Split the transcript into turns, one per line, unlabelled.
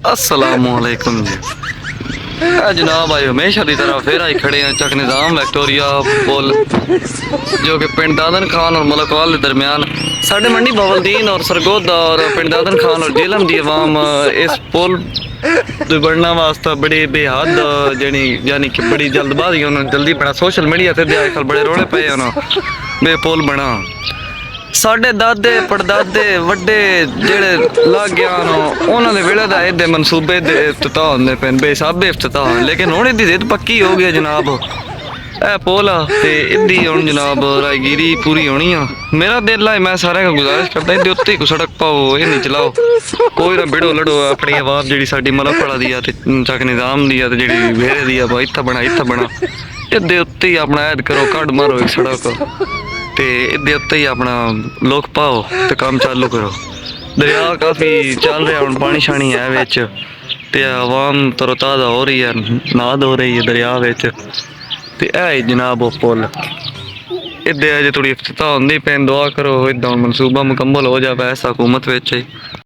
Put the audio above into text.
अस्सलामुअलैकुम जी। जनाब भाई हमेशा की तरह फिर आई खड़े हैं चक निज़ाम विक्टोरिया पुल जो कि पिंड दादन खान और मलकवाल के दरमियान साढ़े मंडी बवलदीन और सरगोदा और पिंड दादन खान और जेलम की आवाम इस पुल बनने वास्ते बड़ी बेहद जनी यानी कि बड़ी जल्दबाजी उन्होंने जल्दी बना सोशल मीडिया से अजकल बड़े रोले पे उन्होंने बे पुल बना साढ़े दादे पड़दादे वड्डे जेड़े लग गया उन्होंने वेले दा इहदे मनसूबे दे इफ्तिताह होंदे पे बेसाबे इफ्तिताह लेकिन हुण इहदी जिद पक्की हो गई जनाब ए पुल ते इहदी हुण जनाब राहगीरी पूरी होनी आ मेरा दिल है मैं सारे को गुजारिश करदा इहदे उत्ते को सड़क पाओ ये नहीं चलाओ कोई ना बिड़ो लड़ो अपनी आवाज़ जेड़ी साडी मलकवाला दी आ ते चक निज़ाम दी आ ते जेड़ी वेरे दी आ इत्था बना इहदे उत्ते ही अपना ऐद करो कड मारो एक सड़क ते इहदे उत्ते ही अपना लोक पाओ ते काम चालू करो दरिया काफ़ी चल रहा हुण पानी शानी है विच ते आवाम तरोताज़ा हो रही है नाद हो रही है दरिया विच ते ऐ जनाब वो पुल इहदे अजे थोड़ी इफ्तिताह होंदी पैन दुआ करो इदा मनसूबा मुकम्मल हो जाए ऐसा हुकूमत विच